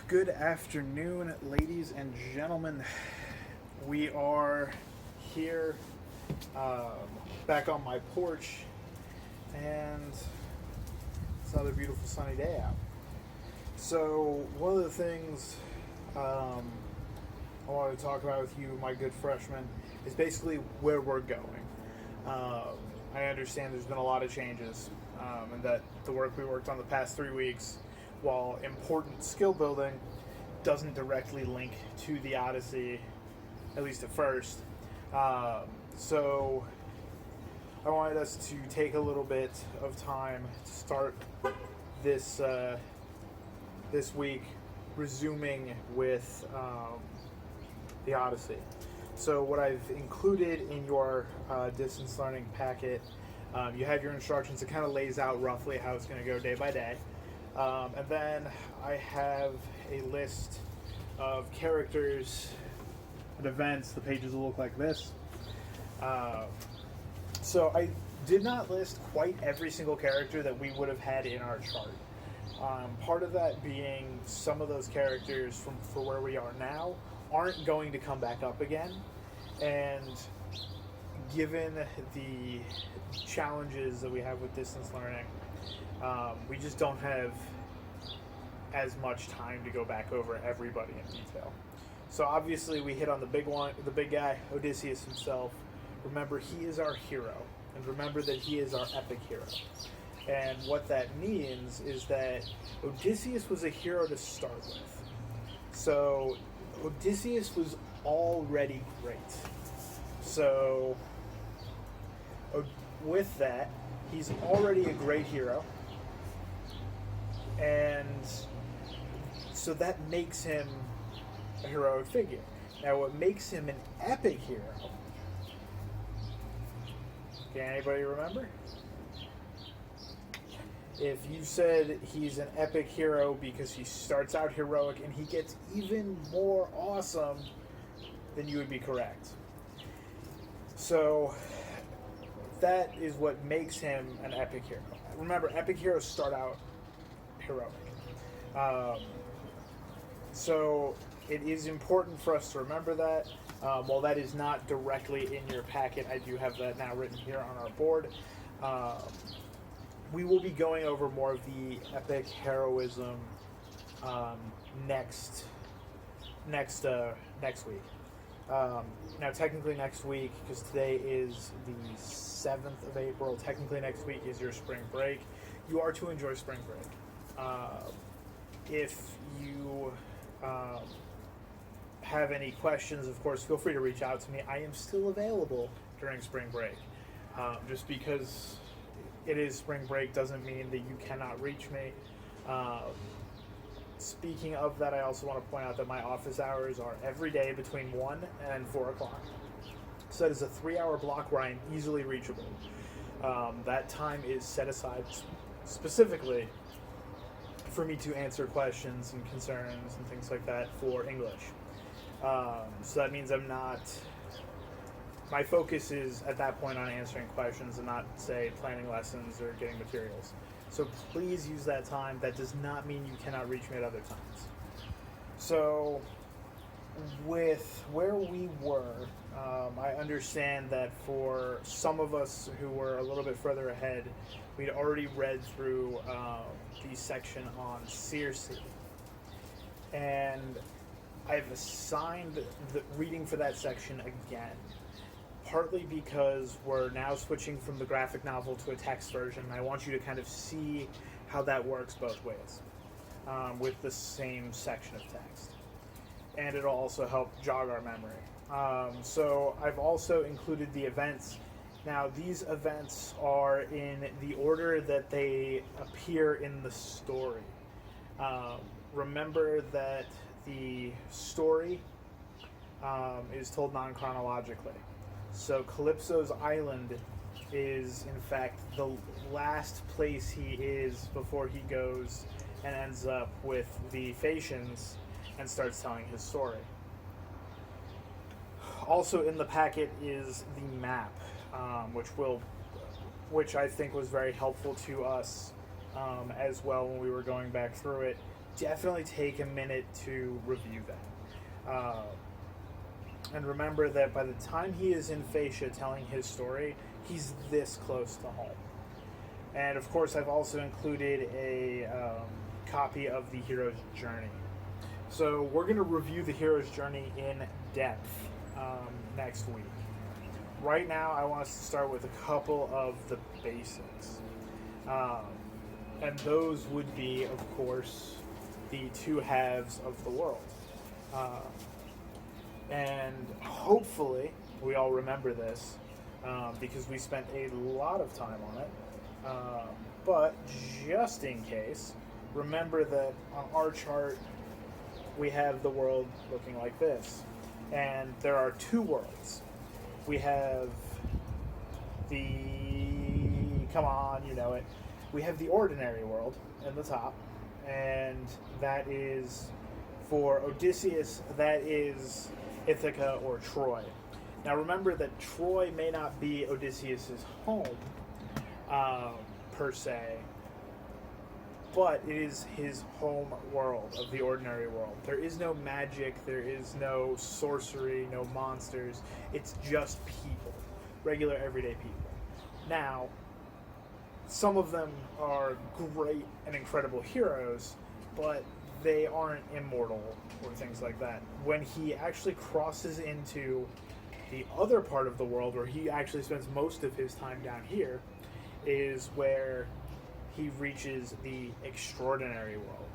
Good afternoon, ladies and gentlemen. We are here um, back on my porch, and it's another beautiful sunny day out. So, one of the things I wanted to talk about with you, my good freshman, is basically where we're going. Um, I understand there's been a lot of changes, and that the work we worked on the past 3 weeks, while important skill building, doesn't directly link to the Odyssey, at least at first. So I wanted us to take a little bit of time to start this this week, resuming with the Odyssey. So what I've included in your distance learning packet, you have your instructions. It kind of lays out roughly how it's going to go day by day. And then I have a list of characters and events. The pages will look like this. Uh, so I did not list quite every single character that we would have had in our chart. Part of that being some of those characters for where we are now aren't going to come back up again. And given the challenges that we have with distance learning, we just don't have as much time to go back over everybody in detail. So obviously we hit on the big one, the big guy, Odysseus himself. Remember, he is our hero, and remember that he is our epic hero. And what that means is that Odysseus was a hero to start with. So Odysseus was already great. So with that, he's already a great hero. And so that makes him a heroic figure. Now, what makes him an epic hero? Can anybody remember? If you said he's an epic hero because he starts out heroic and he gets even more awesome, then you would be correct. So that is what makes him an epic hero. Remember, epic heroes start out heroic. So it is important for us to remember that. While that is not directly in your packet, I do have that now written here on our board. We will be going over more of the epic heroism next week. Now, technically next week, because today is the 7th of April, technically next week is your spring break. You are to enjoy spring break. If you have any questions, of course, feel free to reach out to me. I am still available during spring break. Just because it is spring break doesn't mean that you cannot reach me. Speaking of that, I also want to point out that my office hours are every day between 1 and 4 o'clock. So that is a 3-hour block where I am easily reachable. That time is set aside specifically for me to answer questions and concerns and things like that for English. So that means my focus is at that point on answering questions and not, say, planning lessons or getting materials. So please use that time. That does not mean you cannot reach me at other times. So with where we were, I understand that for some of us who were a little bit further ahead, we'd already read through the section on Circe. And I've assigned the reading for that section again, partly because we're now switching from the graphic novel to a text version, and I want you to kind of see how that works both ways with the same section of text. And it'll also help jog our memory. So I've also included the events. Now, these events are in the order that they appear in the story. Remember that the story is told non-chronologically. So Calypso's island is, in fact, the last place he is before he goes and ends up with the Phaeacians and starts telling his story. Also in the packet is the map, which I think was very helpful to us as well when we were going back through it, definitely take a minute to review that. And remember that by the time he is in Fascia telling his story, he's this close to home. And of course, I've also included a copy of the hero's journey. So we're going to review the hero's journey in depth next week. Right now, I want us to start with a couple of the basics. And those would be, of course, the two halves of the world. And hopefully, we all remember this because we spent a lot of time on it. But just in case, remember that on our chart, we have the world looking like this. And there are two worlds. We have come on, you know it. We have the ordinary world in the top, and that is, for Odysseus, that is Ithaca or Troy. Now remember that Troy may not be Odysseus's home, per se, but it is his home world of the ordinary world. There is no magic, there is no sorcery, no monsters. It's just people, regular everyday people. Now, some of them are great and incredible heroes, but they aren't immortal or things like that. When he actually crosses into the other part of the world, where he actually spends most of his time down here, is where he reaches the extraordinary world.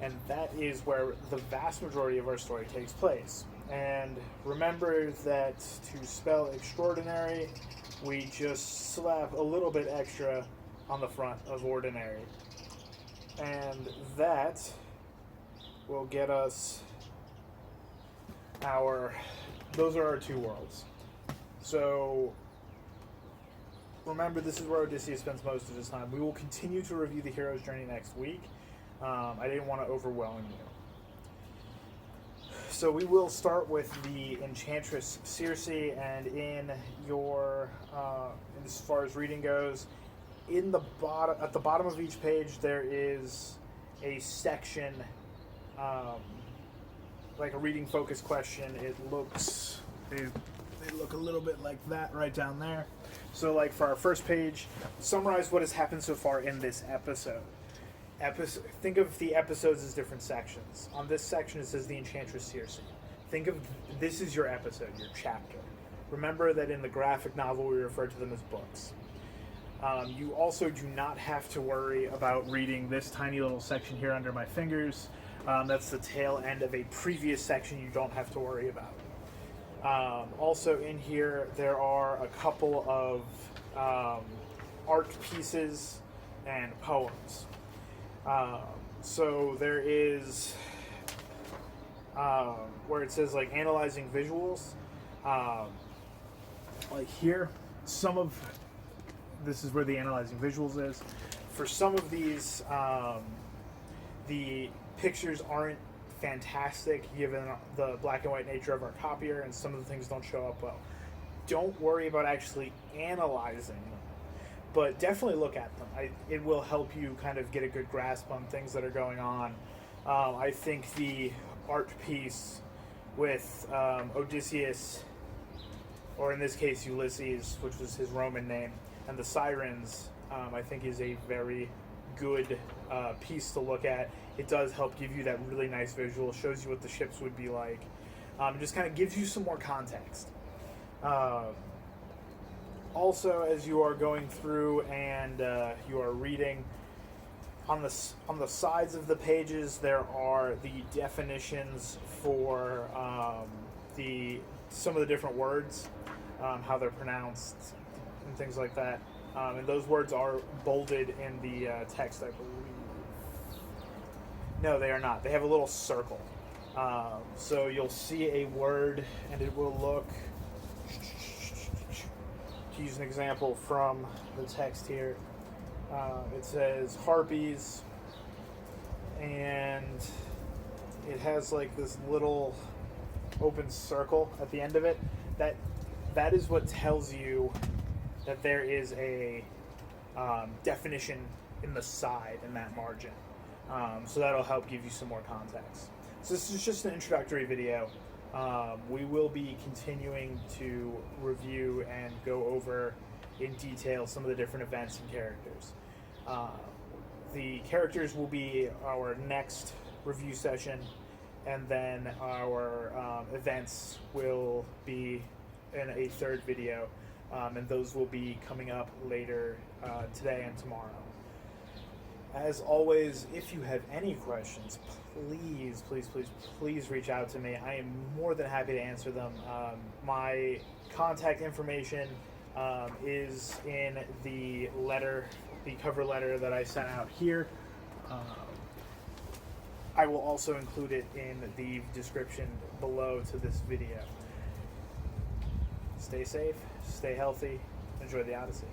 And that is where the vast majority of our story takes place. And remember that to spell extraordinary, we just slap a little bit extra on the front of ordinary. And that will get us those are our two worlds. So remember, this is where Odysseus spends most of his time. We will continue to review the hero's journey next week. I didn't want to overwhelm you. So we will start with the Enchantress Circe, and in your, as far as reading goes, at the bottom of each page there is a section, like a reading focus question. They look a little bit like that right down there. So like for our first page, summarize what has happened so far in this episode. Think of the episodes as different sections. On this section it says the Enchantress Circe. Think of this is your episode, your chapter. Remember that in the graphic novel we refer to them as books. You also do not have to worry about reading this tiny little section here under my fingers. That's the tail end of a previous section you don't have to worry about. Also in here there are a couple of art pieces and poems. So there is where it says like analyzing visuals, like here, this is where the analyzing visuals is. For some of these, the pictures aren't fantastic given the black and white nature of our copier, and some of the things don't show up well. Don't worry about actually analyzing them, but definitely look at them. It will help you kind of get a good grasp on things that are going on. I think the art piece with Odysseus, or in this case Ulysses, which was his Roman name, and the sirens, I think is a very good piece to look at. It does help give you that really nice visual, shows you what the ships would be like. Just kind of gives you some more context. Also, as you are going through and you are reading, on the sides of the pages there are the definitions for some of the different words, how they're pronounced, and things like that. And those words are bolded in the text, I believe. No, they are not. They have a little circle. So you'll see a word, and it will look... To use an example from the text here, it says harpies, and it has like this little open circle at the end of it. That is what tells you that there is a definition in the side, in that margin. So that'll help give you some more context. So this is just an introductory video. We will be continuing to review and go over in detail some of the different events and characters. The characters will be our next review session, and then our events will be in a third video, and those will be coming up later today and tomorrow. As always, if you have any questions, please reach out to me. I am more than happy to answer them. My contact information is in the letter, the cover letter that I sent out here. I will also include it in the description below to this video. Stay safe, stay healthy, enjoy the Odyssey.